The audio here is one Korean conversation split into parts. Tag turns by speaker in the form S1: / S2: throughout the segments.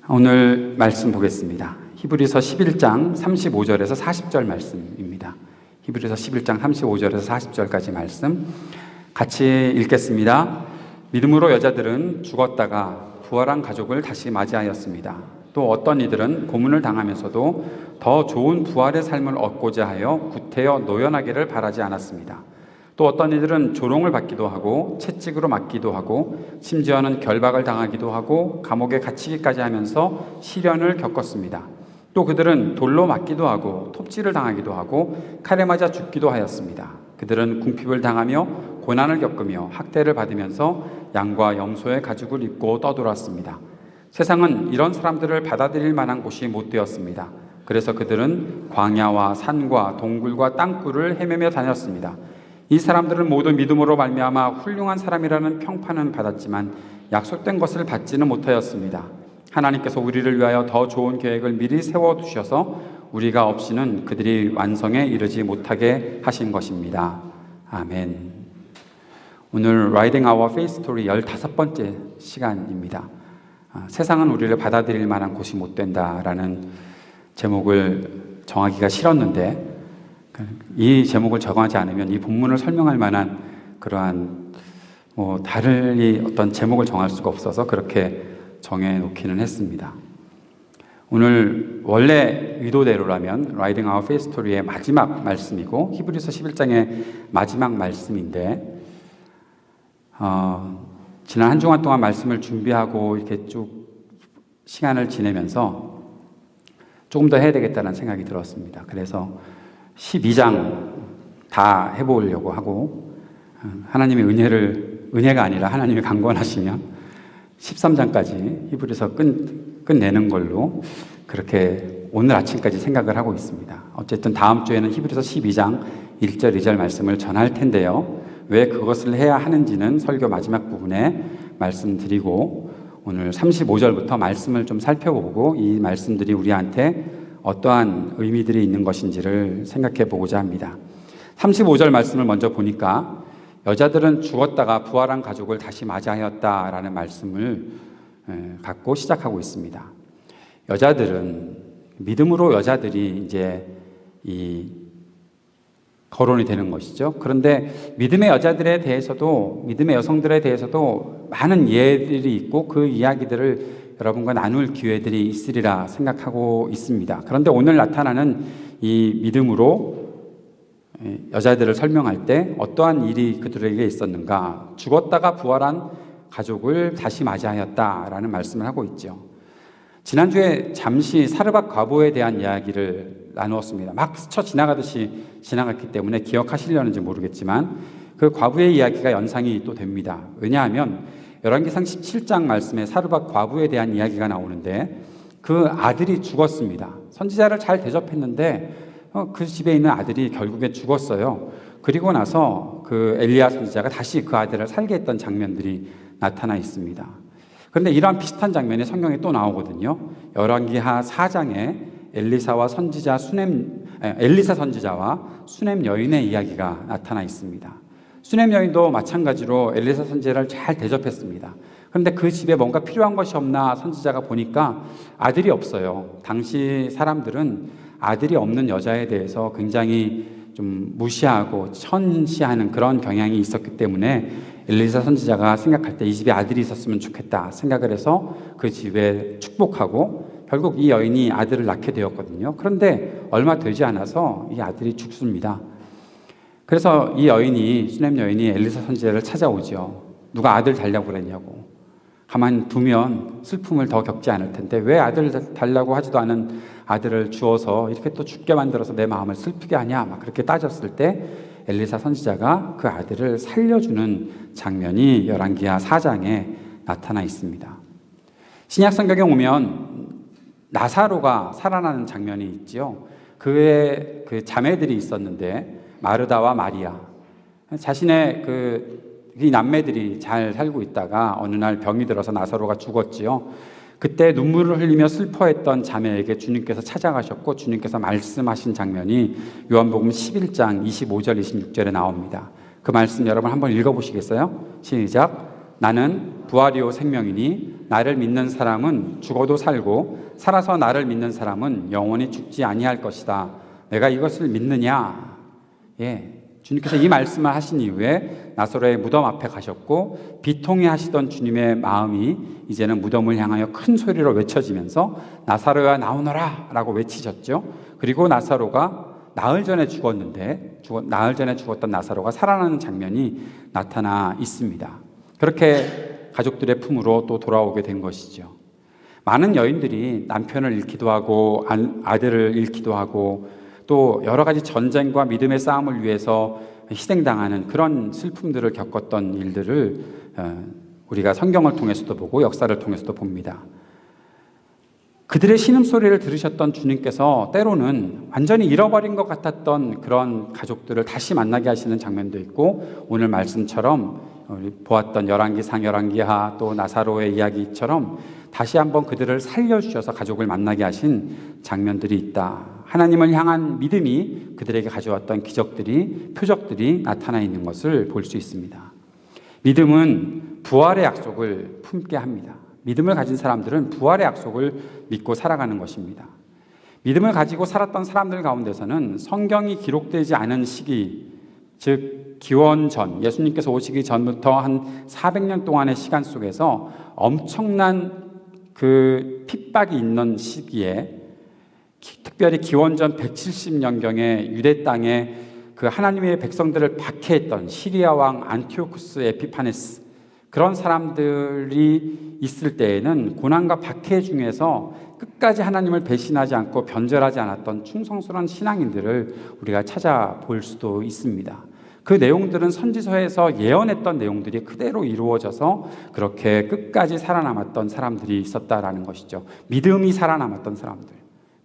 S1: 오늘 말씀 보겠습니다. 히브리서 11장 35절에서 40절 말씀입니다. 히브리서 11장 35절에서 40절까지 말씀 같이 읽겠습니다. 믿음으로 여자들은 죽었다가 부활한 가족을 다시 맞이하였습니다. 또 어떤 이들은 고문을 당하면서도 더 좋은 부활의 삶을 얻고자 하여 구태여 노연하기를 바라지 않았습니다. 또 어떤 이들은 조롱을 받기도 하고 채찍으로 맞기도 하고 심지어는 결박을 당하기도 하고 감옥에 갇히기까지 하면서 시련을 겪었습니다. 또 그들은 돌로 맞기도 하고 톱질을 당하기도 하고 칼에 맞아 죽기도 하였습니다. 그들은 궁핍을 당하며 고난을 겪으며 학대를 받으면서 양과 염소의 가죽을 입고 떠돌았습니다. 세상은 이런 사람들을 받아들일 만한 곳이 못 되었습니다. 그래서 그들은 광야와 산과 동굴과 땅굴을 헤매며 다녔습니다. 이 사람들은 모두 믿음으로 말미암아 훌륭한 사람이라는 평판은 받았지만 약속된 것을 받지는 못하였습니다. 하나님께서 우리를 위하여 더 좋은 계획을 미리 세워두셔서 우리가 없이는 그들이 완성에 이르지 못하게 하신 것입니다. 아멘. 오늘 Writing Our Faith Story 15번째 시간입니다. 세상은 우리를 받아들일 만한 곳이 못 된다라는 제목을 정하기가 싫었는데 이 제목을 정하지 않으면 이 본문을 설명할 만한 그러한 달리 어떤 제목을 정할 수가 없어서 그렇게 정해놓기는 했습니다. 오늘 원래 의도대로라면 Writing Our Faith Story의 마지막 말씀이고 히브리서 11장의 마지막 말씀인데 지난 한 주간 동안 말씀을 준비하고 이렇게 쭉 시간을 지내면서 조금 더 해야 되겠다는 생각이 들었습니다. 그래서 12장 다 해보려고 하고 하나님의 은혜가 아니라 하나님이 강권하시면 13장까지 히브리서 끝내는 걸로 그렇게 오늘 아침까지 생각을 하고 있습니다. 어쨌든 다음 주에는 히브리서 12장 1절 2절 말씀을 전할 텐데요. 왜 그것을 해야 하는지는 설교 마지막 부분에 말씀드리고 오늘 35절부터 말씀을 좀 살펴보고 이 말씀들이 우리한테 어떠한 의미들이 있는 것인지를 생각해 보고자 합니다. 35절 말씀을 먼저 보니까 여자들은 죽었다가 부활한 가족을 다시 맞이하였다라는 말씀을 갖고 시작하고 있습니다. 여자들은 믿음으로 여자들이 이제 이 거론이 되는 것이죠. 그런데 믿음의 여자들에 대해서도 믿음의 여성들에 대해서도 많은 예들이 있고 그 이야기들을 여러분과 나눌 기회들이 있으리라 생각하고 있습니다. 그런데 오늘 나타나는 이 믿음으로 여자들을 설명할 때 어떠한 일이 그들에게 있었는가? 죽었다가 부활한 가족을 다시 맞이하였다라는 말씀을 하고 있죠. 지난주에 잠시 사르밧 과부에 대한 이야기를 나누었습니다. 막 스쳐 지나가듯이 지나갔기 때문에 기억하시려는지 모르겠지만 그 과부의 이야기가 연상이 또 됩니다. 왜냐하면 열왕기상 17장 말씀에 사르밧 과부에 대한 이야기가 나오는데 그 아들이 죽었습니다. 선지자를 잘 대접했는데 그 집에 있는 아들이 결국에 죽었어요. 그리고 나서 그 엘리야 선지자가 다시 그 아들을 살게 했던 장면들이 나타나 있습니다. 그런데 이러한 비슷한 장면이 성경에 또 나오거든요. 열왕기하 4장에 엘리사 선지자와 수넴 여인의 이야기가 나타나 있습니다. 수넴 여인도 마찬가지로 엘리사 선지자를 잘 대접했습니다. 그런데 그 집에 뭔가 필요한 것이 없나 선지자가 보니까 아들이 없어요. 당시 사람들은 아들이 없는 여자에 대해서 굉장히 좀 무시하고 천시하는 그런 경향이 있었기 때문에 엘리사 선지자가 생각할 때 이 집에 아들이 있었으면 좋겠다 생각을 해서 그 집에 축복하고 결국 이 여인이 아들을 낳게 되었거든요. 그런데 얼마 되지 않아서 이 아들이 죽습니다. 그래서 이 여인이 수넴 여인이 엘리사 선지자를 찾아오죠. 누가 아들 달라고 그랬냐고. 가만히 두면 슬픔을 더 겪지 않을 텐데 왜 아들 달라고 하지도 않은 아들을 주어서 이렇게 또 죽게 만들어서 내 마음을 슬프게 하냐 막 그렇게 따졌을 때 엘리사 선지자가 그 아들을 살려주는 장면이 열왕기하 4장에 나타나 있습니다. 신약 성경에 오면 나사로가 살아나는 장면이 있지요. 그의 그 자매들이 있었는데 마르다와 마리아 자신의 이 남매들이 잘 살고 있다가 어느 날 병이 들어서 나사로가 죽었지요. 그때 눈물을 흘리며 슬퍼했던 자매에게 주님께서 찾아가셨고 주님께서 말씀하신 장면이 요한복음 11장 25절 26절에 나옵니다. 그 말씀 여러분 한번 읽어보시겠어요? 시작. 나는 부활이요 생명이니 나를 믿는 사람은 죽어도 살고 살아서 나를 믿는 사람은 영원히 죽지 아니할 것이다. 내가 이것을 믿느냐? 주님께서 이 말씀을 하신 이후에 나사로의 무덤 앞에 가셨고 비통해 하시던 주님의 마음이 이제는 무덤을 향하여 큰 소리로 외쳐지면서 나사로야 나오너라 라고 외치셨죠. 그리고 나사로가 나흘 전에 죽었던 나사로가 살아나는 장면이 나타나 있습니다. 그렇게 가족들의 품으로 또 돌아오게 된 것이죠. 많은 여인들이 남편을 잃기도 하고 아들을 잃기도 하고 또 여러 가지 전쟁과 믿음의 싸움을 위해서 희생당하는 그런 슬픔들을 겪었던 일들을 우리가 성경을 통해서도 보고 역사를 통해서도 봅니다. 그들의 신음소리를 들으셨던 주님께서 때로는 완전히 잃어버린 것 같았던 그런 가족들을 다시 만나게 하시는 장면도 있고, 오늘 말씀처럼 보았던 열왕기상 열왕기하 또 나사로의 이야기처럼 다시 한번 그들을 살려주셔서 가족을 만나게 하신 장면들이 있다. 하나님을 향한 믿음이 그들에게 가져왔던 기적들이, 표적들이 나타나 있는 것을 볼 수 있습니다. 믿음은 부활의 약속을 품게 합니다. 믿음을 가진 사람들은 부활의 약속을 믿고 살아가는 것입니다. 믿음을 가지고 살았던 사람들 가운데서는 성경이 기록되지 않은 시기, 즉 기원 전, 예수님께서 오시기 전부터 한 400년 동안의 시간 속에서 엄청난 그 핍박이 있는 시기에, 특별히 기원전 170년경에 유대 땅에 그 하나님의 백성들을 박해했던 시리아 왕 안티오쿠스 에피파네스, 그런 사람들이 있을 때에는 고난과 박해 중에서 끝까지 하나님을 배신하지 않고 변절하지 않았던 충성스러운 신앙인들을 우리가 찾아볼 수도 있습니다. 그 내용들은 선지서에서 예언했던 내용들이 그대로 이루어져서 그렇게 끝까지 살아남았던 사람들이 있었다라는 것이죠. 믿음이 살아남았던 사람들,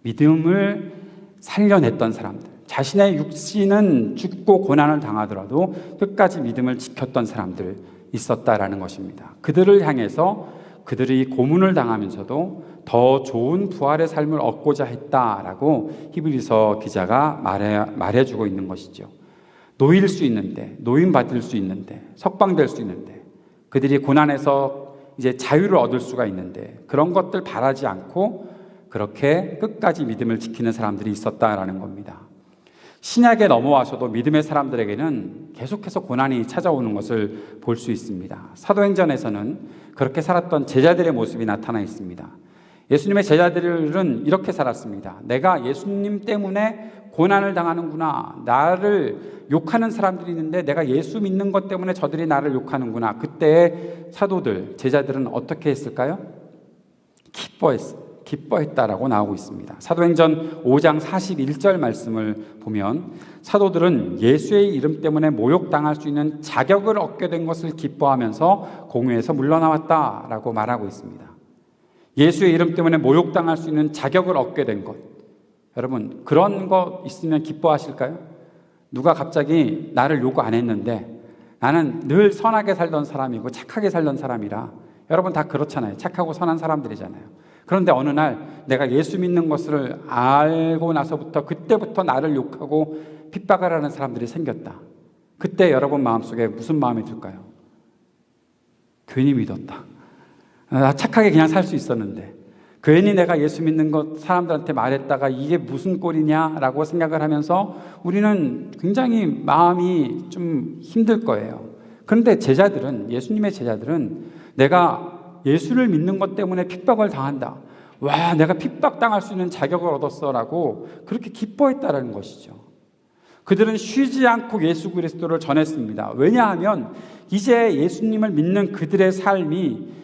S1: 믿음을 살려냈던 사람들, 자신의 육신은 죽고 고난을 당하더라도 끝까지 믿음을 지켰던 사람들 있었다라는 것입니다. 그들을 향해서 그들이 고문을 당하면서도 더 좋은 부활의 삶을 얻고자 했다라고 히브리서 기자가 말해주고 있는 것이죠. 노일 수 있는데, 노임받을 수 있는데, 석방될 수 있는데, 그들이 고난에서 이제 자유를 얻을 수가 있는데, 그런 것들 바라지 않고 그렇게 끝까지 믿음을 지키는 사람들이 있었다라는 겁니다. 신약에 넘어와서도 믿음의 사람들에게는 계속해서 고난이 찾아오는 것을 볼 수 있습니다. 사도행전에서는 그렇게 살았던 제자들의 모습이 나타나 있습니다. 예수님의 제자들은 이렇게 살았습니다. 내가 예수님 때문에 고난을 당하는구나, 나를 욕하는 사람들이 있는데 내가 예수 믿는 것 때문에 저들이 나를 욕하는구나. 그때 사도들, 제자들은 어떻게 했을까요? 기뻐했다라고 나오고 있습니다. 사도행전 5장 41절 말씀을 보면 사도들은 예수의 이름 때문에 모욕당할 수 있는 자격을 얻게 된 것을 기뻐하면서 공회에서 물러나왔다라고 말하고 있습니다. 예수의 이름 때문에 모욕당할 수 있는 자격을 얻게 된 것, 여러분 그런 거 있으면 기뻐하실까요? 누가 갑자기 나를 요구 안 했는데 나는 늘 선하게 살던 사람이고 착하게 살던 사람이라, 여러분 다 그렇잖아요. 착하고 선한 사람들이잖아요. 그런데 어느 날 내가 예수 믿는 것을 알고 나서부터 그때부터 나를 욕하고 핍박을 하는 사람들이 생겼다. 그때 여러분 마음속에 무슨 마음이 들까요? 괜히 믿었다. 착하게 그냥 살 수 있었는데 괜히 내가 예수 믿는 것 사람들한테 말했다가 이게 무슨 꼴이냐라고 생각을 하면서 우리는 굉장히 마음이 좀 힘들 거예요. 그런데 제자들은, 예수님의 제자들은 내가 예수를 믿는 것 때문에 핍박을 당한다, 와 내가 핍박당할 수 있는 자격을 얻었어라고 그렇게 기뻐했다라는 것이죠. 그들은 쉬지 않고 예수 그리스도를 전했습니다. 왜냐하면 이제 예수님을 믿는 그들의 삶이,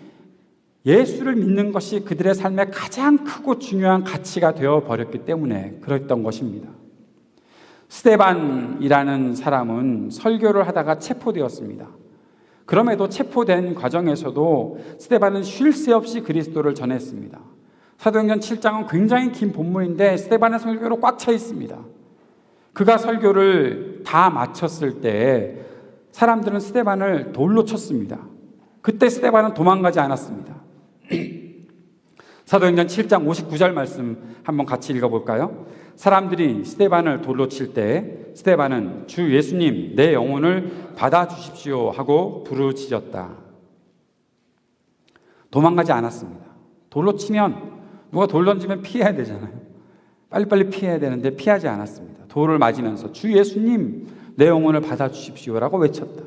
S1: 예수를 믿는 것이 그들의 삶의 가장 크고 중요한 가치가 되어버렸기 때문에 그랬던 것입니다. 스데반이라는 사람은 설교를 하다가 체포되었습니다. 그럼에도 체포된 과정에서도 스데반은 쉴 새 없이 그리스도를 전했습니다. 사도행전 7장은 굉장히 긴 본문인데 스데반의 설교로 꽉 차 있습니다. 그가 설교를 다 마쳤을 때 사람들은 스데반을 돌로 쳤습니다. 그때 스데반은 도망가지 않았습니다. 사도행전 7장 59절 말씀 한번 같이 읽어볼까요? 사람들이 스데반을 돌로 칠 때 스데반은 주 예수님 내 영혼을 받아주십시오 하고 부르짖었다. 도망가지 않았습니다. 돌로 치면 누가 돌 던지면 피해야 되잖아요. 빨리빨리 피해야 되는데 피하지 않았습니다. 돌을 맞으면서 주 예수님 내 영혼을 받아주십시오라고 외쳤다.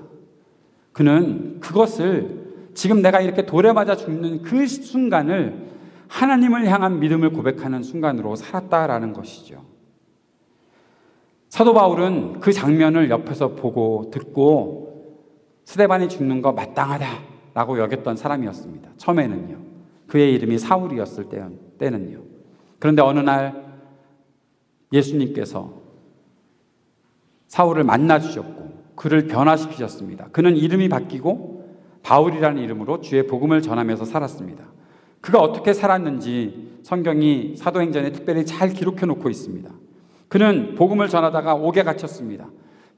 S1: 그는 그것을 지금 내가 이렇게 돌에 맞아 죽는 그 순간을 하나님을 향한 믿음을 고백하는 순간으로 살았다라는 것이죠. 사도 바울은 그 장면을 옆에서 보고 듣고 스데반이 죽는 거 마땅하다라고 여겼던 사람이었습니다. 처음에는요. 그의 이름이 사울이었을 때는요. 그런데 어느 날 예수님께서 사울을 만나주셨고 그를 변화시키셨습니다. 그는 이름이 바뀌고 바울이라는 이름으로 주의 복음을 전하면서 살았습니다. 그가 어떻게 살았는지 성경이 사도행전에 특별히 잘 기록해 놓고 있습니다. 그는 복음을 전하다가 옥에 갇혔습니다.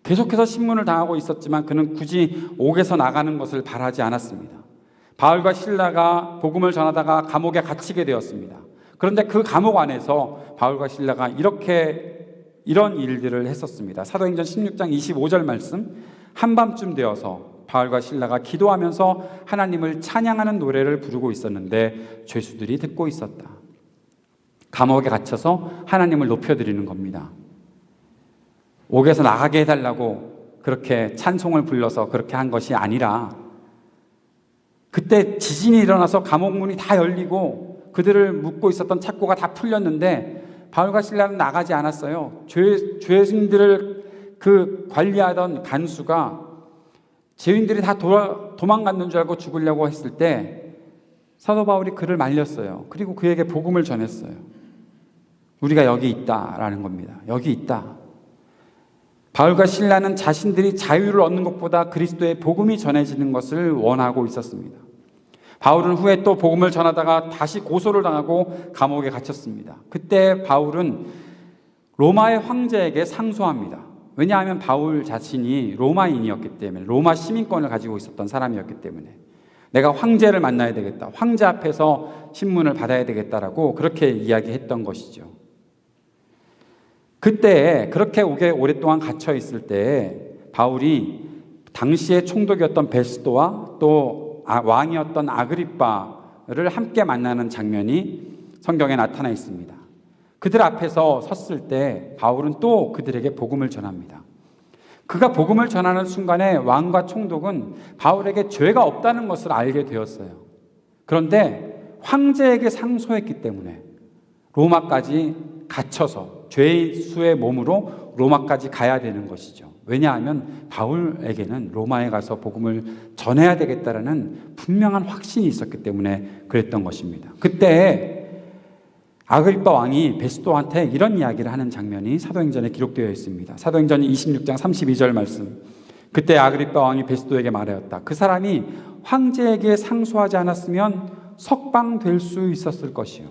S1: 계속해서 신문을 당하고 있었지만 그는 굳이 옥에서 나가는 것을 바라지 않았습니다. 바울과 실라가 복음을 전하다가 감옥에 갇히게 되었습니다. 그런데 그 감옥 안에서 바울과 실라가 이런 일들을 했었습니다. 사도행전 16장 25절 말씀, 한밤쯤 되어서 바울과 실라가 기도하면서 하나님을 찬양하는 노래를 부르고 있었는데 죄수들이 듣고 있었다. 감옥에 갇혀서 하나님을 높여드리는 겁니다. 옥에서 나가게 해달라고 그렇게 찬송을 불러서 그렇게 한 것이 아니라 그때 지진이 일어나서 감옥 문이 다 열리고 그들을 묶고 있었던 착고가 다 풀렸는데 바울과 실라는 나가지 않았어요. 죄인들을 그 관리하던 간수가 죄인들이 다 도망갔는 줄 알고 죽으려고 했을 때 사도 바울이 그를 말렸어요. 그리고 그에게 복음을 전했어요. 우리가 여기 있다라는 겁니다. 여기 있다. 바울과 실라는 자신들이 자유를 얻는 것보다 그리스도의 복음이 전해지는 것을 원하고 있었습니다. 바울은 후에 또 복음을 전하다가 다시 고소를 당하고 감옥에 갇혔습니다. 그때 바울은 로마의 황제에게 상소합니다. 왜냐하면 바울 자신이 로마인이었기 때문에, 로마 시민권을 가지고 있었던 사람이었기 때문에 내가 황제를 만나야 되겠다, 황제 앞에서 신문을 받아야 되겠다라고 그렇게 이야기했던 것이죠. 그때 그렇게 오랫동안 갇혀 있을 때 바울이 당시의 총독이었던 베스도와 또 왕이었던 아그리빠를 함께 만나는 장면이 성경에 나타나 있습니다. 그들 앞에서 섰을 때 바울은 또 그들에게 복음을 전합니다. 그가 복음을 전하는 순간에 왕과 총독은 바울에게 죄가 없다는 것을 알게 되었어요. 그런데 황제에게 상소했기 때문에 로마까지 갇혀서 죄수의 몸으로 로마까지 가야 되는 것이죠. 왜냐하면 바울에게는 로마에 가서 복음을 전해야 되겠다라는 분명한 확신이 있었기 때문에 그랬던 것입니다. 그때 아그리빠 왕이 베스도한테 이런 이야기를 하는 장면이 사도행전에 기록되어 있습니다. 사도행전 26장 32절 말씀. 그때 아그리빠 왕이 베스도에게 말하였다. 그 사람이 황제에게 상소하지 않았으면 석방될 수 있었을 것이요.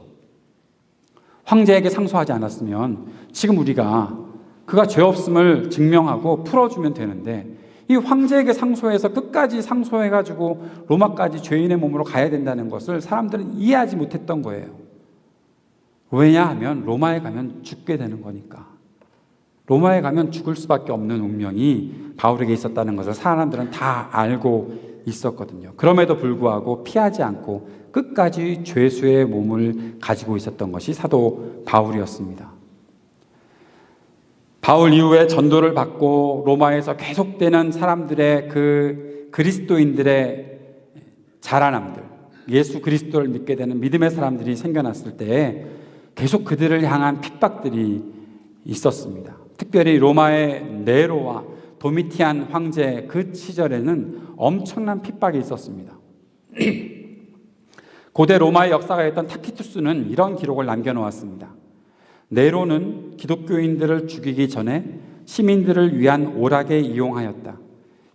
S1: 황제에게 상소하지 않았으면 지금 우리가 그가 죄 없음을 증명하고 풀어주면 되는데 이 황제에게 상소해서 끝까지 상소해가지고 로마까지 죄인의 몸으로 가야 된다는 것을 사람들은 이해하지 못했던 거예요. 왜냐하면 로마에 가면 죽게 되는 거니까. 로마에 가면 죽을 수밖에 없는 운명이 바울에게 있었다는 것을 사람들은 다 알고 있었거든요. 그럼에도 불구하고 피하지 않고 끝까지 죄수의 몸을 가지고 있었던 것이 사도 바울이었습니다. 바울 이후에 전도를 받고 로마에서 계속되는 사람들의 그 그리스도인들의 자라남들, 예수 그리스도를 믿게 되는 믿음의 사람들이 생겨났을 때 계속 그들을 향한 핍박들이 있었습니다. 특별히 로마의 네로와 도미티안 황제 그 시절에는 엄청난 핍박이 있었습니다. 고대 로마의 역사가였던 타키투스는 이런 기록을 남겨놓았습니다. 네로는 기독교인들을 죽이기 전에 시민들을 위한 오락에 이용하였다.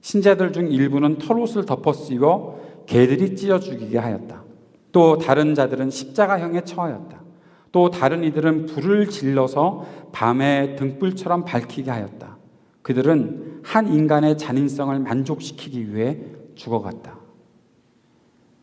S1: 신자들 중 일부는 털옷을 덮어 씌워 개들이 찢어 죽이게 하였다. 또 다른 자들은 십자가형에 처하였다. 또 다른 이들은 불을 질러서 밤에 등불처럼 밝히게 하였다. 그들은 한 인간의 잔인성을 만족시키기 위해 죽어갔다.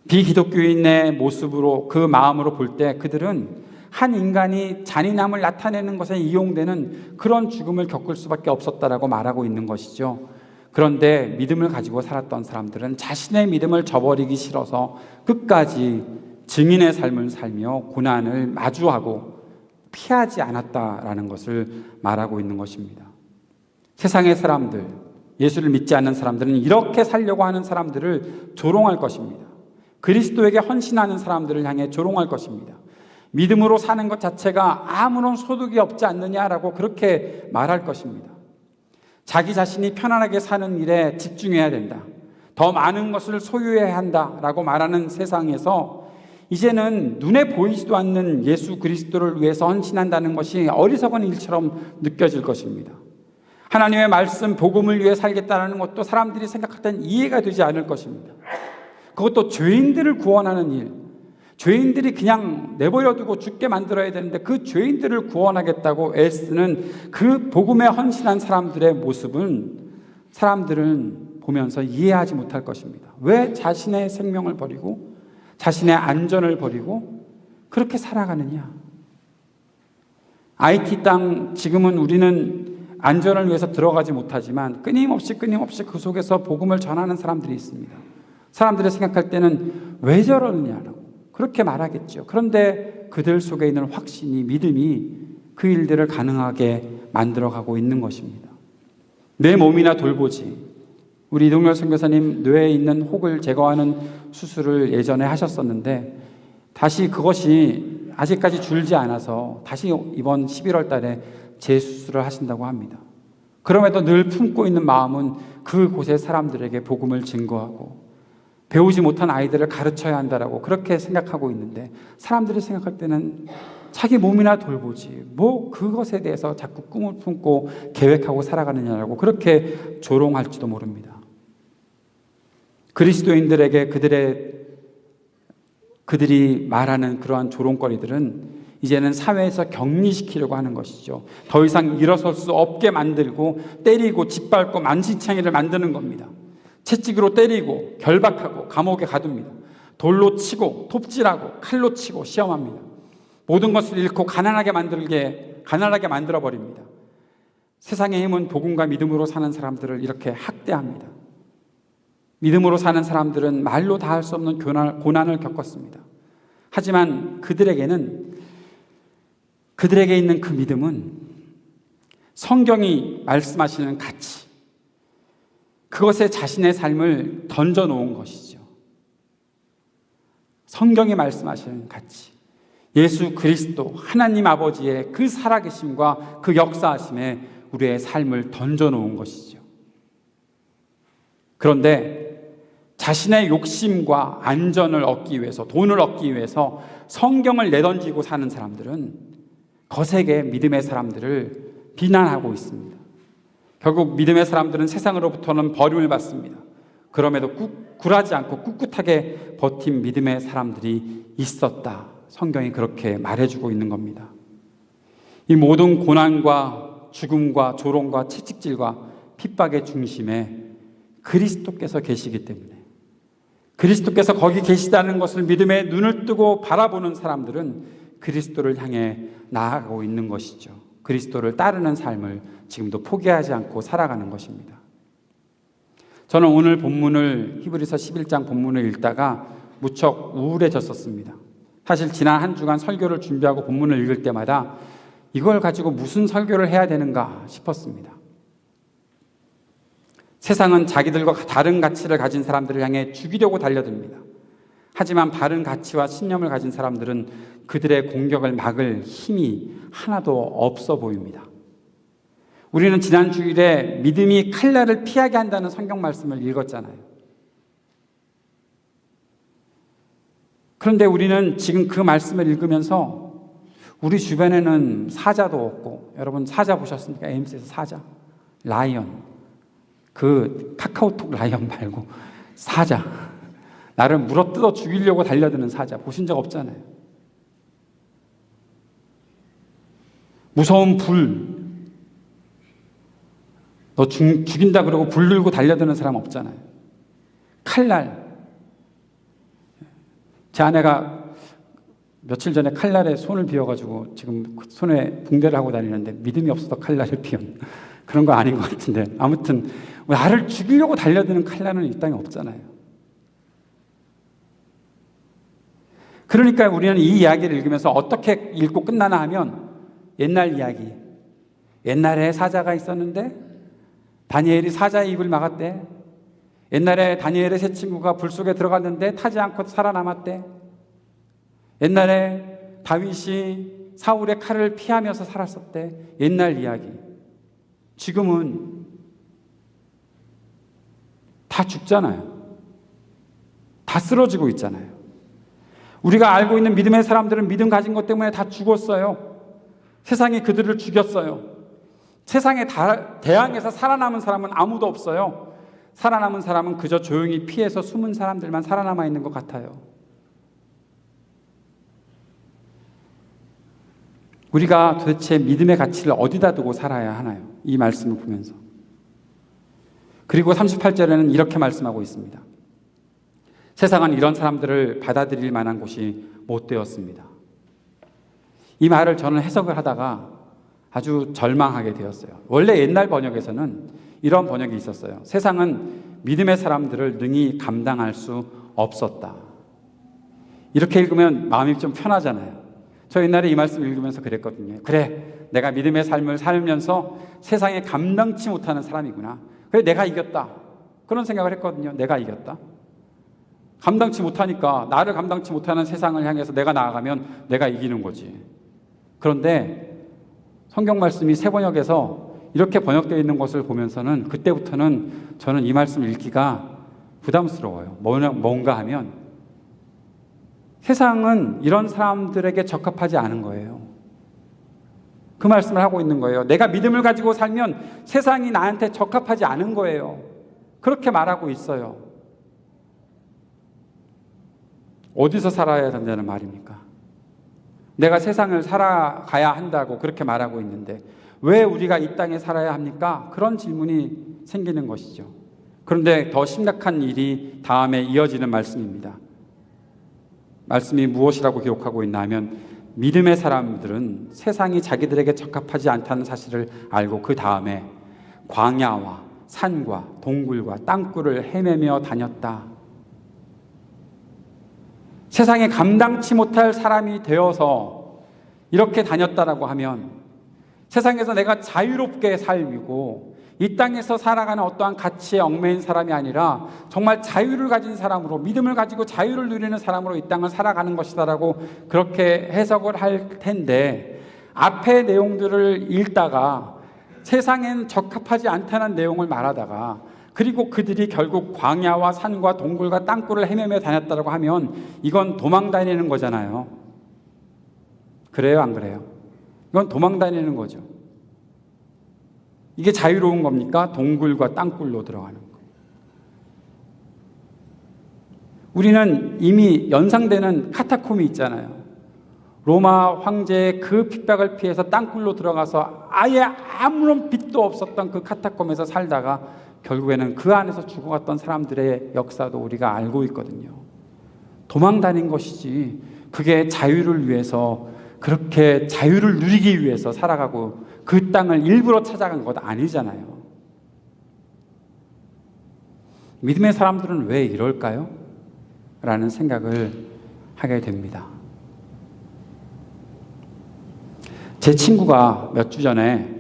S1: 비기독교인의 모습으로 그 마음으로 볼 때 그들은 한 인간이 잔인함을 나타내는 것에 이용되는 그런 죽음을 겪을 수밖에 없었다라고 말하고 있는 것이죠. 그런데 믿음을 가지고 살았던 사람들은 자신의 믿음을 저버리기 싫어서 끝까지 증인의 삶을 살며 고난을 마주하고 피하지 않았다라는 것을 말하고 있는 것입니다. 세상의 사람들, 예수를 믿지 않는 사람들은 이렇게 살려고 하는 사람들을 조롱할 것입니다. 그리스도에게 헌신하는 사람들을 향해 조롱할 것입니다. 믿음으로 사는 것 자체가 아무런 소득이 없지 않느냐라고 그렇게 말할 것입니다. 자기 자신이 편안하게 사는 일에 집중해야 된다. 더 많은 것을 소유해야 한다라고 말하는 세상에서 이제는 눈에 보이지도 않는 예수 그리스도를 위해서 헌신한다는 것이 어리석은 일처럼 느껴질 것입니다. 하나님의 말씀, 복음을 위해 살겠다는 것도 사람들이 생각할 땐 이해가 되지 않을 것입니다. 그것도 죄인들을 구원하는 일, 죄인들이 그냥 내버려두고 죽게 만들어야 되는데 그 죄인들을 구원하겠다고 애쓰는 그 복음에 헌신한 사람들의 모습은 사람들은 보면서 이해하지 못할 것입니다. 왜 자신의 생명을 버리고 자신의 안전을 버리고 그렇게 살아가느냐? IT 땅 지금은 우리는 안전을 위해서 들어가지 못하지만 끊임없이 그 속에서 복음을 전하는 사람들이 있습니다. 사람들이 생각할 때는 왜 저러느냐라고 그렇게 말하겠죠. 그런데 그들 속에 있는 확신이, 믿음이 그 일들을 가능하게 만들어가고 있는 것입니다. 내 몸이나 돌보지. 우리 이동열 선교사님 뇌에 있는 혹을 제거하는 수술을 예전에 하셨었는데 다시 그것이 아직까지 줄지 않아서 다시 이번 11월 달에 재수술을 하신다고 합니다. 그럼에도 늘 품고 있는 마음은 그곳의 사람들에게 복음을 증거하고 배우지 못한 아이들을 가르쳐야 한다라고 그렇게 생각하고 있는데 사람들이 생각할 때는 자기 몸이나 돌보지 뭐 그것에 대해서 자꾸 꿈을 품고 계획하고 살아가느냐라고 그렇게 조롱할지도 모릅니다. 그리스도인들에게 그들이 말하는 그러한 조롱거리들은 이제는 사회에서 격리시키려고 하는 것이죠. 더 이상 일어설 수 없게 만들고 때리고 짓밟고 만신창이를 만드는 겁니다. 채찍으로 때리고 결박하고 감옥에 가둡니다. 돌로 치고 톱질하고 칼로 치고 시험합니다. 모든 것을 잃고 가난하게 만들어버립니다. 세상의 힘은 복음과 믿음으로 사는 사람들을 이렇게 학대합니다. 믿음으로 사는 사람들은 말로 다 할 수 없는 고난을 겪었습니다. 하지만 그들에게 있는 그 믿음은 성경이 말씀하시는 가치, 그것에 자신의 삶을 던져놓은 것이죠. 성경이 말씀하시는 가치, 예수 그리스도 하나님 아버지의 그 살아계심과 그 역사하심에 우리의 삶을 던져놓은 것이죠. 그런데 자신의 욕심과 안전을 얻기 위해서, 돈을 얻기 위해서 성경을 내던지고 사는 사람들은 거세게 믿음의 사람들을 비난하고 있습니다. 결국 믿음의 사람들은 세상으로부터는 버림을 받습니다. 그럼에도 굴하지 않고 꿋꿋하게 버틴 믿음의 사람들이 있었다. 성경이 그렇게 말해주고 있는 겁니다. 이 모든 고난과 죽음과 조롱과 채찍질과 핍박의 중심에 그리스도께서 계시기 때문에, 그리스도께서 거기 계시다는 것을 믿음에 눈을 뜨고 바라보는 사람들은 그리스도를 향해 나아가고 있는 것이죠. 그리스도를 따르는 삶을 지금도 포기하지 않고 살아가는 것입니다. 저는 오늘 본문을, 히브리서 11장 본문을 읽다가 무척 우울해졌었습니다. 사실 지난 한 주간 설교를 준비하고 본문을 읽을 때마다 이걸 가지고 무슨 설교를 해야 되는가 싶었습니다. 세상은 자기들과 다른 가치를 가진 사람들을 향해 죽이려고 달려듭니다. 하지만 바른 가치와 신념을 가진 사람들은 그들의 공격을 막을 힘이 하나도 없어 보입니다. 우리는 지난 주일에 믿음이 칼날을 피하게 한다는 성경 말씀을 읽었잖아요. 그런데 우리는 지금 그 말씀을 읽으면서 우리 주변에는 사자도 없고, 여러분 사자 보셨습니까? AMC에서 사자, 라이언, 그 카카오톡 라이언 말고 사자, 나를 물어뜯어 죽이려고 달려드는 사자 보신 적 없잖아요. 무서운 불, 너 죽인다 그러고 불 들고 달려드는 사람 없잖아요. 칼날, 제 아내가 며칠 전에 칼날에 손을 비워가지고 지금 손에 붕대를 하고 다니는데 믿음이 없어서 칼날을 비운 그런 거 아닌 것 같은데, 아무튼 나를 죽이려고 달려드는 칼날은 이 땅에 없잖아요. 그러니까 우리는 이 이야기를 읽으면서 어떻게 읽고 끝나나 하면 옛날 이야기. 옛날에 사자가 있었는데 다니엘이 사자의 입을 막았대. 옛날에 다니엘의 세 친구가 불 속에 들어갔는데 타지 않고 살아남았대. 옛날에 다윗이 사울의 칼을 피하면서 살았었대. 옛날 이야기. 지금은 다 죽잖아요. 다 쓰러지고 있잖아요. 우리가 알고 있는 믿음의 사람들은 믿음 가진 것 때문에 다 죽었어요. 세상이 그들을 죽였어요. 세상에 대항해서 살아남은 사람은 아무도 없어요. 살아남은 사람은 그저 조용히 피해서 숨은 사람들만 살아남아 있는 것 같아요. 우리가 도대체 믿음의 가치를 어디다 두고 살아야 하나요? 이 말씀을 보면서. 그리고 38절에는 이렇게 말씀하고 있습니다. 세상은 이런 사람들을 받아들일 만한 곳이 못 되었습니다. 이 말을 저는 해석을 하다가 아주 절망하게 되었어요. 원래 옛날 번역에서는 이런 번역이 있었어요. 세상은 믿음의 사람들을 능히 감당할 수 없었다. 이렇게 읽으면 마음이 좀 편하잖아요. 저 옛날에 이 말씀 읽으면서 그랬거든요. 그래, 내가 믿음의 삶을 살면서 세상에 감당치 못하는 사람이구나. 그래, 내가 이겼다. 그런 생각을 했거든요. 내가 이겼다. 감당치 못하니까 나를 감당치 못하는 세상을 향해서 내가 나아가면 내가 이기는 거지. 그런데 성경 말씀이 새 번역에서 이렇게 번역되어 있는 것을 보면서는 그때부터는 저는 이 말씀을 읽기가 부담스러워요. 뭔가 하면 세상은 이런 사람들에게 적합하지 않은 거예요. 그 말씀을 하고 있는 거예요. 내가 믿음을 가지고 살면 세상이 나한테 적합하지 않은 거예요. 그렇게 말하고 있어요. 어디서 살아야 된다는 말입니까? 내가 세상을 살아가야 한다고 그렇게 말하고 있는데 왜 우리가 이 땅에 살아야 합니까? 그런 질문이 생기는 것이죠. 그런데 더 심각한 일이 다음에 이어지는 말씀입니다. 말씀이 무엇이라고 기록하고 있나 하면 믿음의 사람들은 세상이 자기들에게 적합하지 않다는 사실을 알고 그 다음에 광야와 산과 동굴과 땅굴을 헤매며 다녔다. 세상에 감당치 못할 사람이 되어서 이렇게 다녔다라고 하면 세상에서 내가 자유롭게 살고 이 땅에서 살아가는 어떠한 가치에 얽매인 사람이 아니라 정말 자유를 가진 사람으로 믿음을 가지고 자유를 누리는 사람으로 이 땅을 살아가는 것이다라고 그렇게 해석을 할 텐데 앞의 내용들을 읽다가 세상엔 적합하지 않다는 내용을 말하다가 그리고 그들이 결국 광야와 산과 동굴과 땅굴을 헤매며 다녔다고 하면 이건 도망 다니는 거잖아요. 그래요, 안 그래요? 이건 도망 다니는 거죠. 이게 자유로운 겁니까? 동굴과 땅굴로 들어가는 거예요. 우리는 이미 연상되는 카타콤이 있잖아요. 로마 황제의 그 핍박을 피해서 땅굴로 들어가서 아예 아무런 빛도 없었던 그 카타콤에서 살다가 결국에는 그 안에서 죽어갔던 사람들의 역사도 우리가 알고 있거든요. 도망 다닌 것이지 그게 자유를 위해서 그렇게 자유를 누리기 위해서 살아가고 그 땅을 일부러 찾아간 것 아니잖아요. 믿음의 사람들은 왜 이럴까요? 라는 생각을 하게 됩니다. 제 친구가 몇 주 전에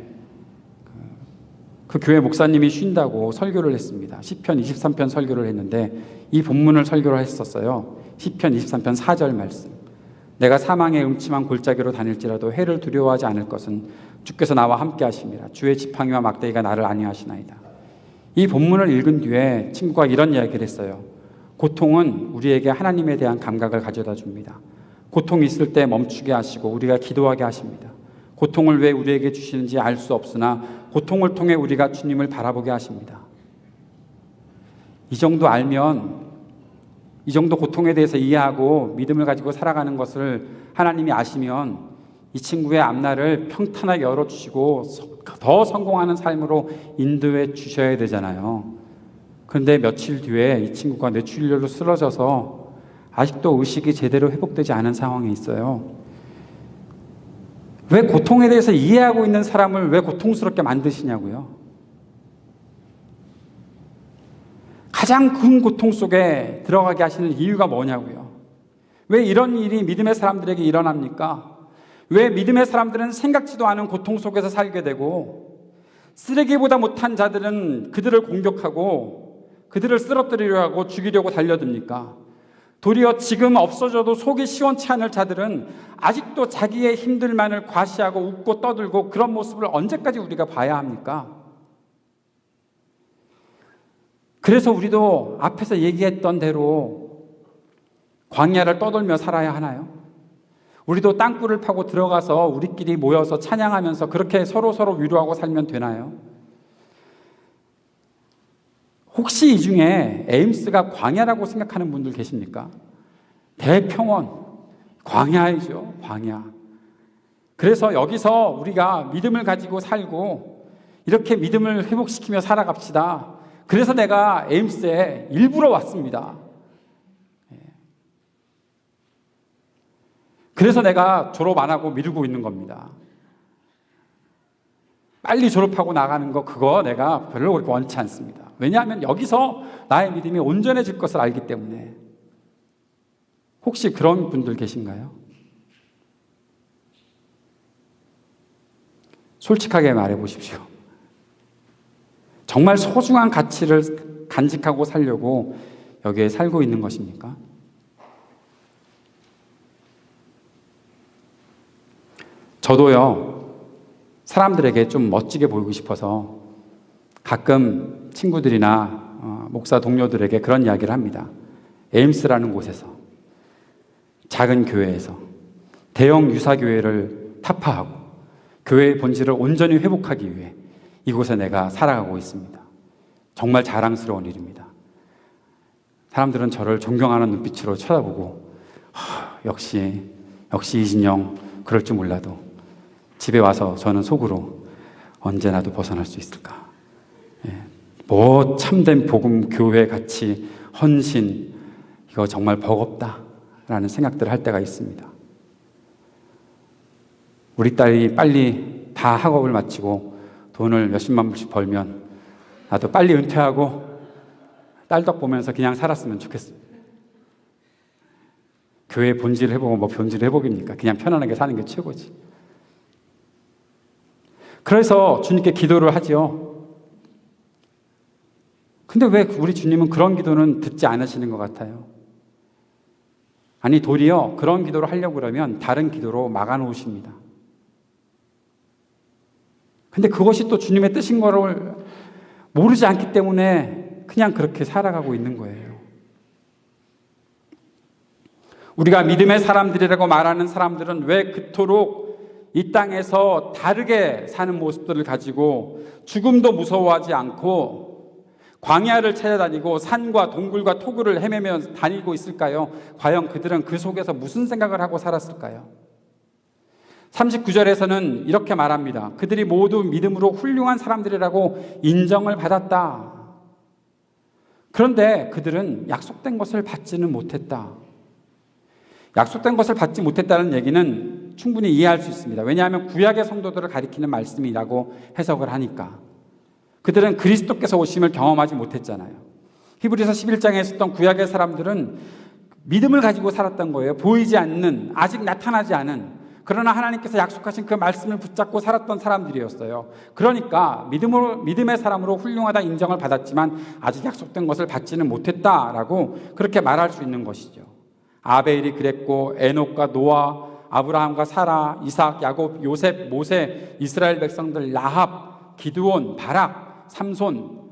S1: 그 교회 목사님이 쉰다고 설교를 했습니다. 시편 23편 설교를 했는데 이 본문을 설교를 했었어요. 시편 23편 4절 말씀. 내가 사망의 음침한 골짜기로 다닐지라도 해를 두려워하지 않을 것은 주께서 나와 함께 하심이라. 주의 지팡이와 막대기가 나를 안위하시나이다. 이 본문을 읽은 뒤에 친구가 이런 이야기를 했어요. 고통은 우리에게 하나님에 대한 감각을 가져다 줍니다. 고통이 있을 때 멈추게 하시고 우리가 기도하게 하십니다. 고통을 왜 우리에게 주시는지 알 수 없으나 고통을 통해 우리가 주님을 바라보게 하십니다. 이 정도 알면, 이 정도 고통에 대해서 이해하고 믿음을 가지고 살아가는 것을 하나님이 아시면 이 친구의 앞날을 평탄하게 열어주시고 더 성공하는 삶으로 인도해 주셔야 되잖아요. 그런데 며칠 뒤에 이 친구가 뇌출혈로 쓰러져서 아직도 의식이 제대로 회복되지 않은 상황에 있어요. 왜 고통에 대해서 이해하고 있는 사람을 왜 고통스럽게 만드시냐고요. 가장 큰 고통 속에 들어가게 하시는 이유가 뭐냐고요. 왜 이런 일이 믿음의 사람들에게 일어납니까? 왜 믿음의 사람들은 생각지도 않은 고통 속에서 살게 되고, 쓰레기보다 못한 자들은 그들을 공격하고 그들을 쓰러뜨리려 하고 죽이려고 달려듭니까? 도리어 지금 없어져도 속이 시원치 않을 자들은 아직도 자기의 힘들만을 과시하고 웃고 떠들고, 그런 모습을 언제까지 우리가 봐야 합니까? 그래서 우리도 앞에서 얘기했던 대로 광야를 떠돌며 살아야 하나요? 우리도 땅굴을 파고 들어가서 우리끼리 모여서 찬양하면서 그렇게 서로 위로하고 살면 되나요? 혹시 이 중에 에임스가 광야라고 생각하는 분들 계십니까? 대평원, 광야이죠, 광야. 그래서 여기서 우리가 믿음을 가지고 살고 이렇게 믿음을 회복시키며 살아갑시다. 그래서 내가 에임스에 일부러 왔습니다. 그래서 내가 졸업 안 하고 미루고 있는 겁니다. 빨리 졸업하고 나가는 거, 그거 내가 별로 그렇게 원치 않습니다. 왜냐하면 여기서 나의 믿음이 온전해질 것을 알기 때문에. 혹시 그런 분들 계신가요? 솔직하게 말해 보십시오. 정말 소중한 가치를 간직하고 살려고 여기에 살고 있는 것입니까? 저도요, 사람들에게 좀 멋지게 보이고 싶어서 가끔 친구들이나 목사 동료들에게 그런 이야기를 합니다. 에임스라는 곳에서, 작은 교회에서 대형 유사교회를 타파하고 교회의 본질을 온전히 회복하기 위해 이곳에 내가 살아가고 있습니다. 정말 자랑스러운 일입니다. 사람들은 저를 존경하는 눈빛으로 쳐다보고, 역시 이진영 그럴 줄 몰라도 집에 와서 저는 속으로 언제 나도 벗어날 수 있을까? 뭐 참된 복음, 교회 가치, 헌신, 이거 정말 버겁다라는 생각들을 할 때가 있습니다. 우리 딸이 빨리 다 학업을 마치고 돈을 몇십만 불씩 벌면 나도 빨리 은퇴하고 딸 덕 보면서 그냥 살았으면 좋겠습니다. 교회 본질을 해보고 뭐 본질 회복입니까? 그냥 편안하게 사는 게 최고지. 그래서 주님께 기도를 하죠. 근데 왜 우리 주님은 그런 기도는 듣지 않으시는 것 같아요? 아니, 도리어 그런 기도를 하려고 그러면 다른 기도로 막아놓으십니다. 근데 그것이 또 주님의 뜻인 거를 모르지 않기 때문에 그냥 그렇게 살아가고 있는 거예요. 우리가 믿음의 사람들이라고 말하는 사람들은 왜 그토록 이 땅에서 다르게 사는 모습들을 가지고 죽음도 무서워하지 않고 광야를 찾아다니고 산과 동굴과 토굴을 헤매며 다니고 있을까요? 과연 그들은 그 속에서 무슨 생각을 하고 살았을까요? 39절에서는 이렇게 말합니다. 그들이 모두 믿음으로 훌륭한 사람들이라고 인정을 받았다. 그런데 그들은 약속된 것을 받지는 못했다. 약속된 것을 받지 못했다는 얘기는 충분히 이해할 수 있습니다. 왜냐하면 구약의 성도들을 가리키는 말씀이라고 해석을 하니까. 그들은 그리스도께서 오심을 경험하지 못했잖아요. 히브리서 11장에 있었던 구약의 사람들은 믿음을 가지고 살았던 거예요. 보이지 않는, 아직 나타나지 않은, 그러나 하나님께서 약속하신 그 말씀을 붙잡고 살았던 사람들이었어요. 그러니까 믿음의 사람으로 훌륭하다 인정을 받았지만 아직 약속된 것을 받지는 못했다라고 그렇게 말할 수 있는 것이죠. 아벨이 그랬고, 에녹과 노아, 아브라함과 사라, 이삭, 야곱, 요셉, 모세, 이스라엘 백성들, 라합, 기드온, 바락, 삼손,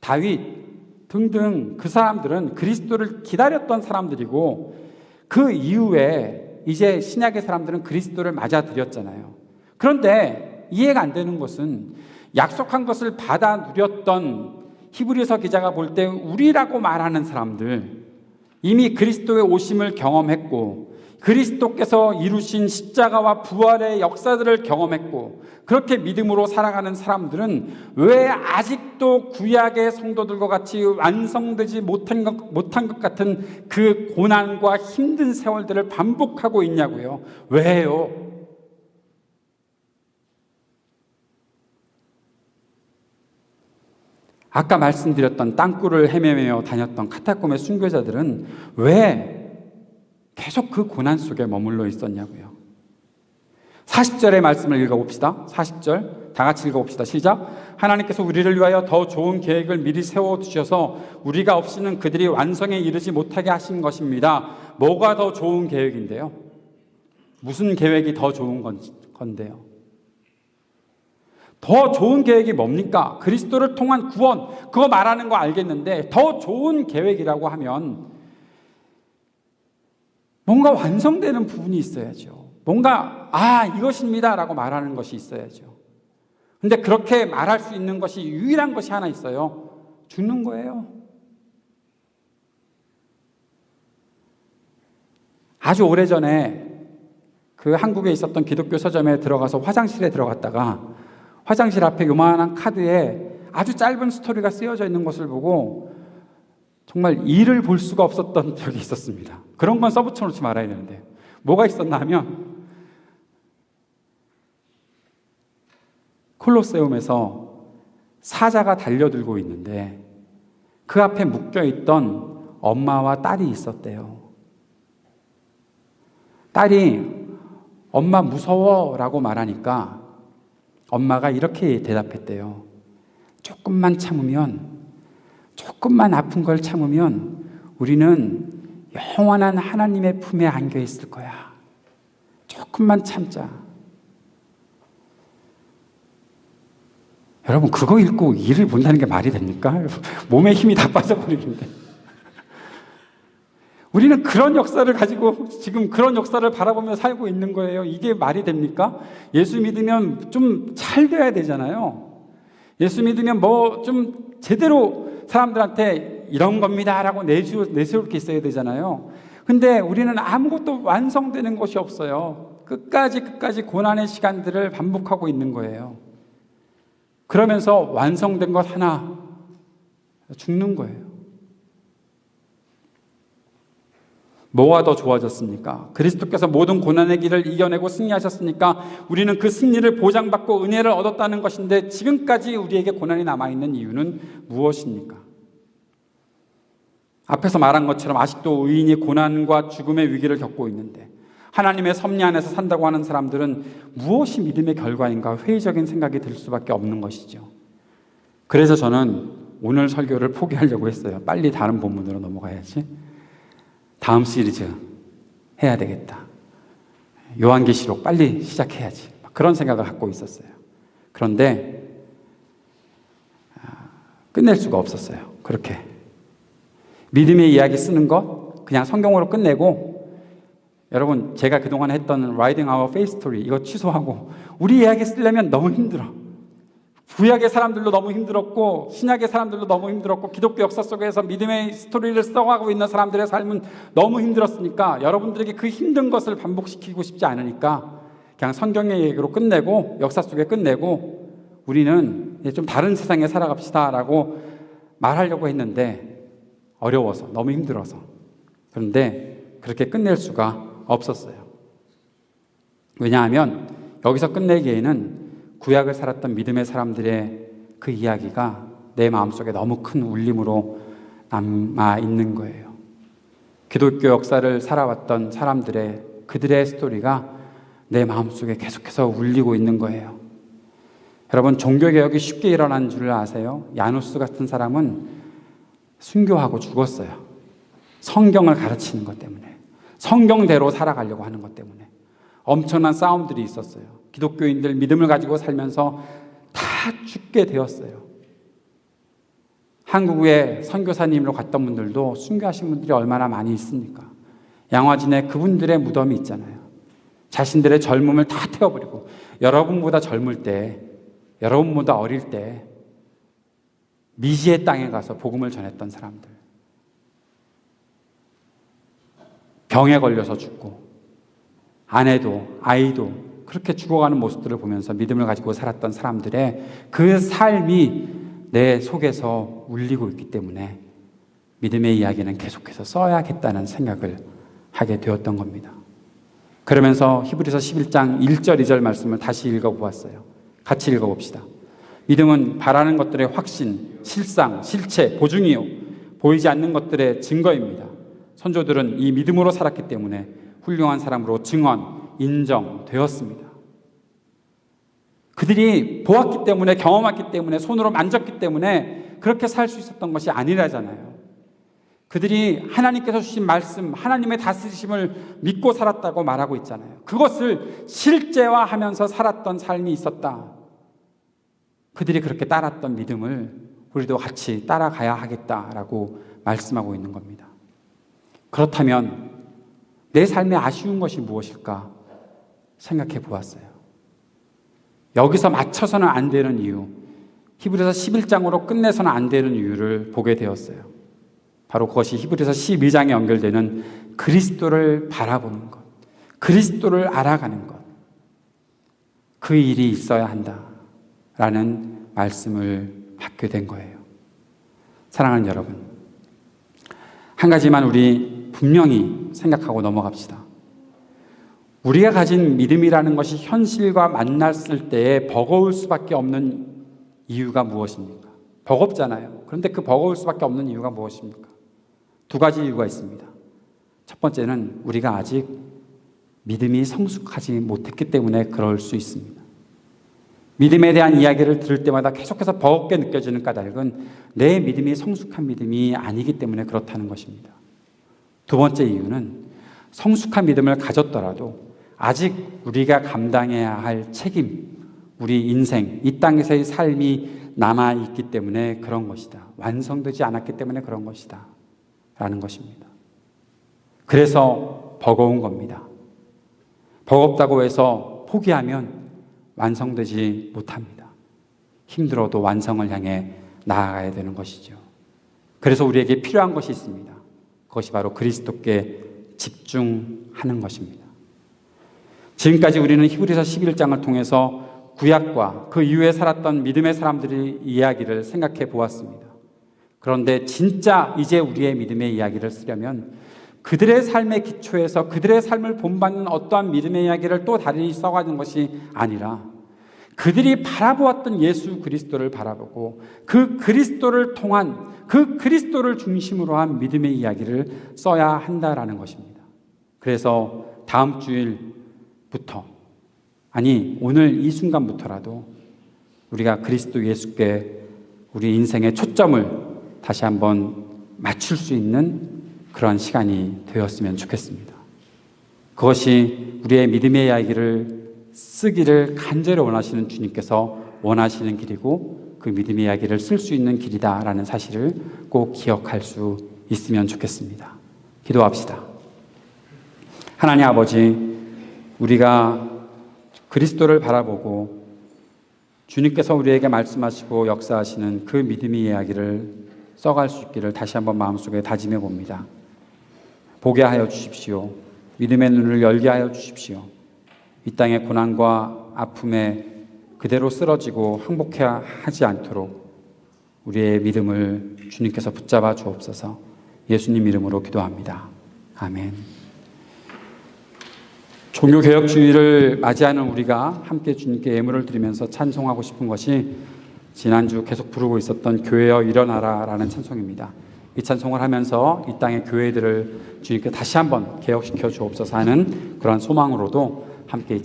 S1: 다윗 등등 그 사람들은 그리스도를 기다렸던 사람들이고, 그 이후에 이제 신약의 사람들은 그리스도를 맞아들였잖아요. 그런데 이해가 안 되는 것은 약속한 것을 받아 누렸던 히브리서 기자가 볼 때 우리라고 말하는 사람들, 이미 그리스도의 오심을 경험했고 그리스도께서 이루신 십자가와 부활의 역사들을 경험했고 그렇게 믿음으로 살아가는 사람들은 왜 아직도 구약의 성도들과 같이 완성되지 못한 것 같은 그 고난과 힘든 세월들을 반복하고 있냐고요. 왜요? 아까 말씀드렸던 땅굴을 헤매며 다녔던 카타콤의 순교자들은 왜 계속 그 고난 속에 머물러 있었냐고요. 40절의 말씀을 읽어봅시다. 40절 다 같이 읽어봅시다. 시작. 하나님께서 우리를 위하여 더 좋은 계획을 미리 세워두셔서 우리가 없이는 그들이 완성에 이르지 못하게 하신 것입니다. 뭐가 더 좋은 계획인데요? 무슨 계획이 더 좋은 건데요? 더 좋은 계획이 뭡니까? 그리스도를 통한 구원, 그거 말하는 거 알겠는데 더 좋은 계획이라고 하면 뭔가 완성되는 부분이 있어야죠. 뭔가 이것입니다 라고 말하는 것이 있어야죠. 근데 그렇게 말할 수 있는 것이 유일한 것이 하나 있어요. 죽는 거예요. 아주 오래전에 그 한국에 있었던 기독교 서점에 들어가서 화장실에 들어갔다가 화장실 앞에 요만한 카드에 아주 짧은 스토리가 쓰여져 있는 것을 보고 정말 이를 볼 수가 없었던 적이 있었습니다. 그런 건 써붙여 놓지 말아야 되는데 뭐가 있었나 하면 콜로세움에서 사자가 달려들고 있는데 그 앞에 묶여있던 엄마와 딸이 있었대요. 딸이 엄마 무서워 라고 말하니까 엄마가 이렇게 대답했대요. 조금만 참으면, 조금만 아픈 걸 참으면 우리는 영원한 하나님의 품에 안겨 있을 거야. 조금만 참자. 여러분, 그거 읽고 일을 본다는 게 말이 됩니까? 몸에 힘이 다 빠져버리는데. 우리는 그런 역사를 가지고 지금 그런 역사를 바라보며 살고 있는 거예요. 이게 말이 됩니까? 예수 믿으면 좀 잘 돼야 되잖아요. 예수 믿으면 뭐 좀 제대로 사람들한테 이런 겁니다 라고 내세울 게 있어야 되잖아요. 근데 우리는 아무것도 완성되는 것이 없어요. 끝까지 고난의 시간들을 반복하고 있는 거예요. 그러면서 완성된 것 하나 죽는 거예요. 뭐가 더 좋아졌습니까? 그리스도께서 모든 고난의 길을 이겨내고 승리하셨으니까 우리는 그 승리를 보장받고 은혜를 얻었다는 것인데 지금까지 우리에게 고난이 남아있는 이유는 무엇입니까? 앞에서 말한 것처럼 아직도 의인이 고난과 죽음의 위기를 겪고 있는데 하나님의 섭리 안에서 산다고 하는 사람들은 무엇이 믿음의 결과인가 회의적인 생각이 들 수밖에 없는 것이죠. 그래서 저는 오늘 설교를 포기하려고 했어요. 빨리 다른 본문으로 넘어가야지. 다음 시리즈 해야 되겠다. 요한계시록 빨리 시작해야지. 그런 생각을 갖고 있었어요. 그런데 끝낼 수가 없었어요. 그렇게 믿음의 이야기 쓰는 거 그냥 성경으로 끝내고 여러분 제가 그동안 했던 Writing Our Faith Story 이거 취소하고 우리 이야기 쓰려면 너무 힘들어. 구약의 사람들도 너무 힘들었고 신약의 사람들도 너무 힘들었고 기독교 역사 속에서 믿음의 스토리를 써가고 있는 사람들의 삶은 너무 힘들었으니까 여러분들에게 그 힘든 것을 반복시키고 싶지 않으니까 그냥 성경의 얘기로 끝내고 역사 속에 끝내고 우리는 이제 좀 다른 세상에 살아갑시다 라고 말하려고 했는데 어려워서 너무 힘들어서 그런데 그렇게 끝낼 수가 없었어요. 왜냐하면 여기서 끝내기에는 구약을 살았던 믿음의 사람들의 그 이야기가 내 마음속에 너무 큰 울림으로 남아있는 거예요. 기독교 역사를 살아왔던 사람들의 그들의 스토리가 내 마음속에 계속해서 울리고 있는 거예요. 여러분 종교개혁이 쉽게 일어난 줄 아세요? 야누스 같은 사람은 순교하고 죽었어요. 성경을 가르치는 것 때문에 성경대로 살아가려고 하는 것 때문에 엄청난 싸움들이 있었어요. 기독교인들 믿음을 가지고 살면서 다 죽게 되었어요. 한국에 선교사님으로 갔던 분들도 순교하신 분들이 얼마나 많이 있습니까? 양화진에 그분들의 무덤이 있잖아요. 자신들의 젊음을 다 태워버리고 여러분보다 젊을 때 여러분보다 어릴 때 미지의 땅에 가서 복음을 전했던 사람들 병에 걸려서 죽고 아내도 아이도 그렇게 죽어가는 모습들을 보면서 믿음을 가지고 살았던 사람들의 그 삶이 내 속에서 울리고 있기 때문에 믿음의 이야기는 계속해서 써야겠다는 생각을 하게 되었던 겁니다. 그러면서 히브리서 11장 1절 2절 말씀을 다시 읽어보았어요. 같이 읽어봅시다. 믿음은 바라는 것들의 확신, 실상, 실체, 보증이요 보이지 않는 것들의 증거입니다. 선조들은 이 믿음으로 살았기 때문에 훌륭한 사람으로 증언, 인정되었습니다. 그들이 보았기 때문에, 경험했기 때문에, 손으로 만졌기 때문에 그렇게 살 수 있었던 것이 아니라잖아요. 그들이 하나님께서 주신 말씀, 하나님의 다스리심을 믿고 살았다고 말하고 있잖아요. 그것을 실제화하면서 살았던 삶이 있었다. 그들이 그렇게 따랐던 믿음을 우리도 같이 따라가야 하겠다라고 말씀하고 있는 겁니다. 그렇다면 내 삶에 아쉬운 것이 무엇일까 생각해 보았어요. 여기서 맞춰서는 안 되는 이유, 히브리서 11장으로 끝내서는 안 되는 이유를 보게 되었어요. 바로 그것이 히브리서 12장에 연결되는 그리스도를 바라보는 것, 그리스도를 알아가는 것, 그 일이 있어야 한다라는 말씀을 받게 된 거예요. 사랑하는 여러분, 한 가지만 우리 분명히 생각하고 넘어갑시다. 우리가 가진 믿음이라는 것이 현실과 만났을 때에 버거울 수밖에 없는 이유가 무엇입니까? 버겁잖아요. 그런데 그 버거울 수밖에 없는 이유가 무엇입니까? 두 가지 이유가 있습니다. 첫 번째는 우리가 아직 믿음이 성숙하지 못했기 때문에 그럴 수 있습니다. 믿음에 대한 이야기를 들을 때마다 계속해서 버겁게 느껴지는 까닭은 내 믿음이 성숙한 믿음이 아니기 때문에 그렇다는 것입니다. 두 번째 이유는 성숙한 믿음을 가졌더라도 아직 우리가 감당해야 할 책임, 우리 인생, 이 땅에서의 삶이 남아있기 때문에 그런 것이다. 완성되지 않았기 때문에 그런 것이다. 라는 것입니다. 그래서 버거운 겁니다. 버겁다고 해서 포기하면 완성되지 못합니다. 힘들어도 완성을 향해 나아가야 되는 것이죠. 그래서 우리에게 필요한 것이 있습니다. 그것이 바로 그리스도께 집중하는 것입니다. 지금까지 우리는 히브리서 11장을 통해서 구약과 그 이후에 살았던 믿음의 사람들의 이야기를 생각해 보았습니다. 그런데 진짜 이제 우리의 믿음의 이야기를 쓰려면 그들의 삶의 기초에서 그들의 삶을 본받는 어떠한 믿음의 이야기를 또 다르게 써가는 것이 아니라 그들이 바라보았던 예수 그리스도를 바라보고 그 그리스도를 통한, 그 그리스도를 중심으로 한 믿음의 이야기를 써야 한다라는 것입니다. 그래서 다음 주일부터, 아니 오늘 이 순간부터라도 우리가 그리스도 예수께 우리 인생의 초점을 다시 한번 맞출 수 있는 그런 시간이 되었으면 좋겠습니다. 그것이 우리의 믿음의 이야기를 쓰기를 간절히 원하시는 주님께서 원하시는 길이고 그 믿음의 이야기를 쓸 수 있는 길이다라는 사실을 꼭 기억할 수 있으면 좋겠습니다. 기도합시다. 하나님 아버지, 우리가 그리스도를 바라보고 주님께서 우리에게 말씀하시고 역사하시는 그 믿음의 이야기를 써갈 수 있기를 다시 한번 마음속에 다짐해 봅니다. 보게 하여 주십시오. 믿음의 눈을 열게 하여 주십시오. 이 땅의 고난과 아픔에 그대로 쓰러지고 항복하지 않도록 우리의 믿음을 주님께서 붙잡아 주옵소서. 예수님 이름으로 기도합니다. 아멘. 종교개혁주의를 맞이하는 우리가 함께 주님께 예물을 드리면서 찬송하고 싶은 것이 지난주 계속 부르고 있었던 교회여 일어나라 라는 찬송입니다. 이 찬송을 하면서 이 땅의 교회들을 주님께 다시 한번 개혁시켜 주옵소서 하는 그런 소망으로도 함께 이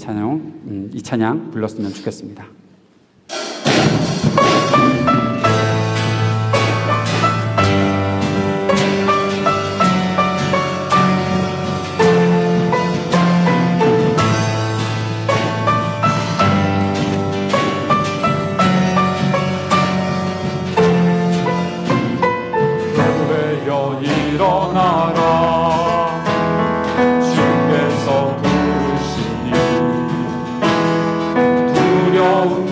S1: 찬양 불렀으면 좋겠습니다.
S2: 두려운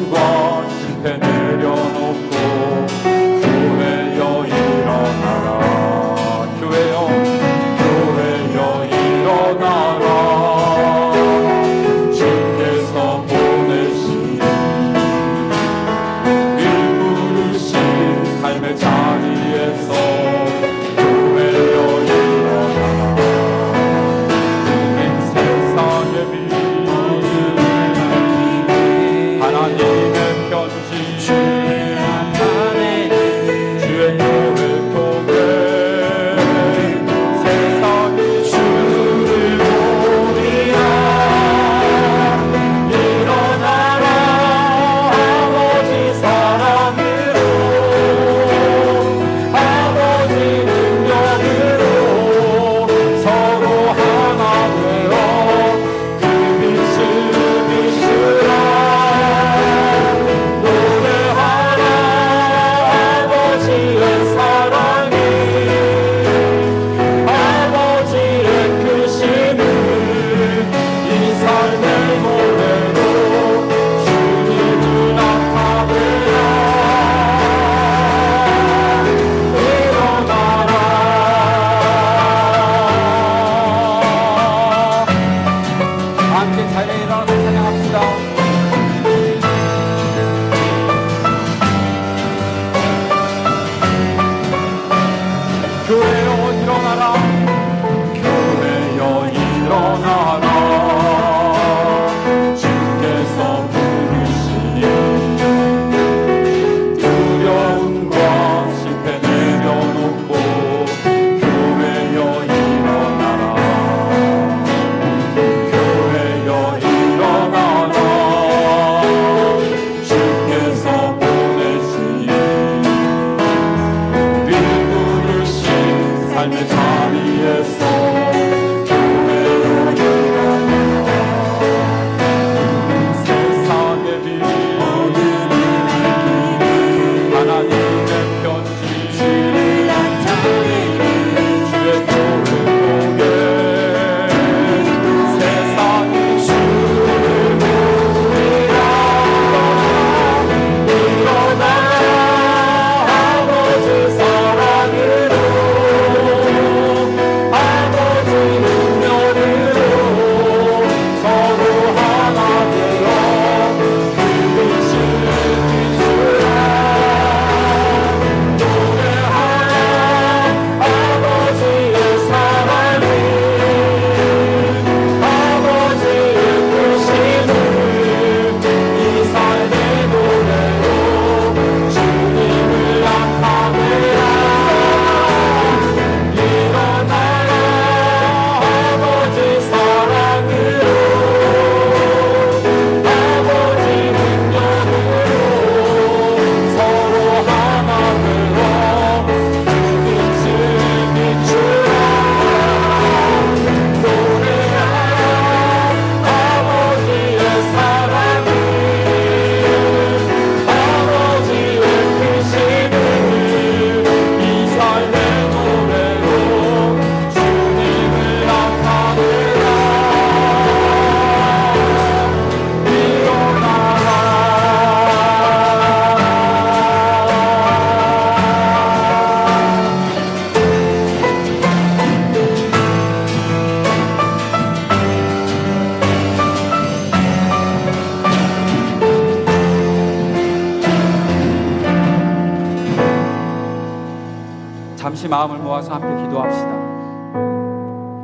S1: 잠시 마음을 모아서 함께 기도합시다.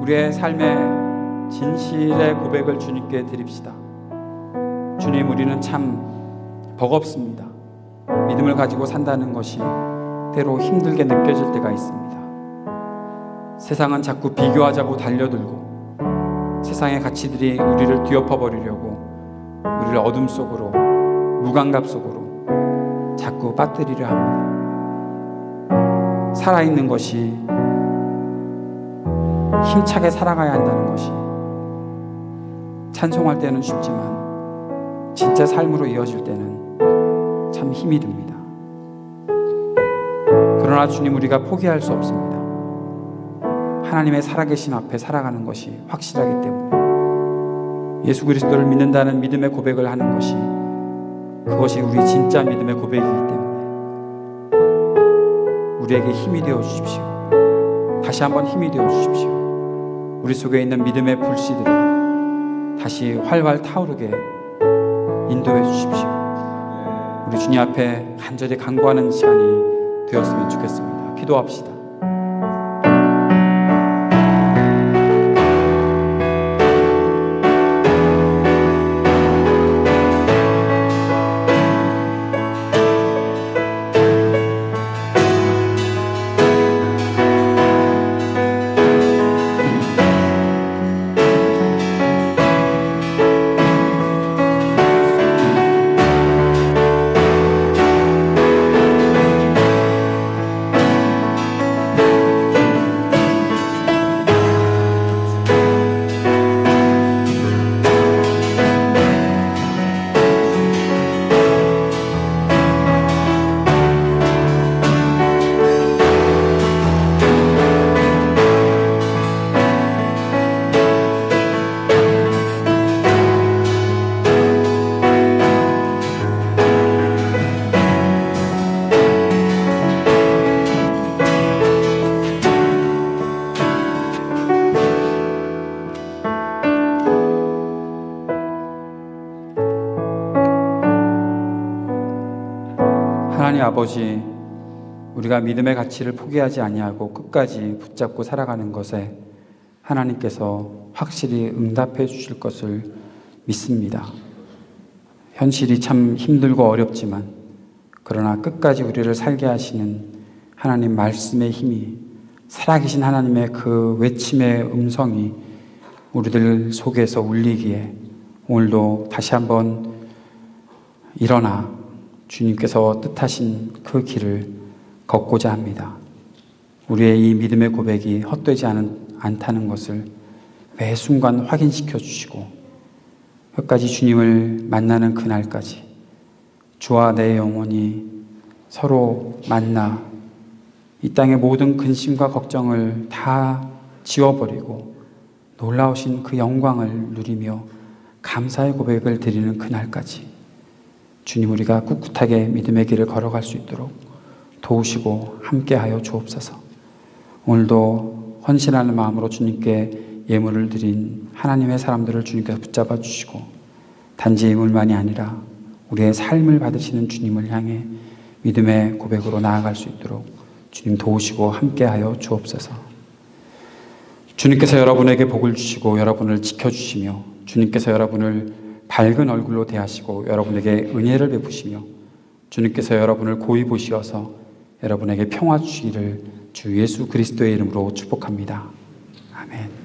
S1: 우리의 삶의 진실의 고백을 주님께 드립시다. 주님, 우리는 참 버겁습니다. 믿음을 가지고 산다는 것이 때로 힘들게 느껴질 때가 있습니다. 세상은 자꾸 비교하자고 달려들고 세상의 가치들이 우리를 뒤엎어버리려고 우리를 어둠 속으로, 무감각 속으로 자꾸 빠뜨리려 합니다. 살아있는 것이, 힘차게 살아가야 한다는 것이 찬송할 때는 쉽지만 진짜 삶으로 이어질 때는 참 힘이 듭니다. 그러나 주님, 우리가 포기할 수 없습니다. 하나님의 살아계신 앞에 살아가는 것이 확실하기 때문에 예수 그리스도를 믿는다는 믿음의 고백을 하는 것이, 그것이 우리 진짜 믿음의 고백이기 때문에 우리에게 힘이 되어 주십시오. 다시 한번 힘이 되어 주십시오. 우리 속에 있는 믿음의 불씨들을 다시 활활 타오르게 인도해 주십시오. 우리 주님 앞에 간절히 간구하는 시간이 되었으면 좋겠습니다. 기도합시다. 하나님 아버지, 우리가 믿음의 가치를 포기하지 아니하고 끝까지 붙잡고 살아가는 것에 하나님께서 확실히 응답해 주실 것을 믿습니다. 현실이 참 힘들고 어렵지만 그러나 끝까지 우리를 살게 하시는 하나님 말씀의 힘이, 살아계신 하나님의 그 외침의 음성이 우리들 속에서 울리기에 오늘도 다시 한번 일어나 주님께서 뜻하신 그 길을 걷고자 합니다. 우리의 이 믿음의 고백이 헛되지 않다는 것을 매 순간 확인시켜 주시고 끝까지 주님을 만나는 그날까지 주와 내 영혼이 서로 만나 이 땅의 모든 근심과 걱정을 다 지워버리고 놀라우신 그 영광을 누리며 감사의 고백을 드리는 그날까지 주님, 우리가 꿋꿋하게 믿음의 길을 걸어갈 수 있도록 도우시고 함께하여 주옵소서. 오늘도 헌신하는 마음으로 주님께 예물을 드린 하나님의 사람들을 주님께서 붙잡아 주시고 단지 예물만이 아니라 우리의 삶을 받으시는 주님을 향해 믿음의 고백으로 나아갈 수 있도록 주님 도우시고 함께하여 주옵소서. 주님께서 여러분에게 복을 주시고 여러분을 지켜주시며 주님께서 여러분을 밝은 얼굴로 대하시고 여러분에게 은혜를 베푸시며 주님께서 여러분을 고이 보시어서 여러분에게 평화 주시기를 주 예수 그리스도의 이름으로 축복합니다. 아멘.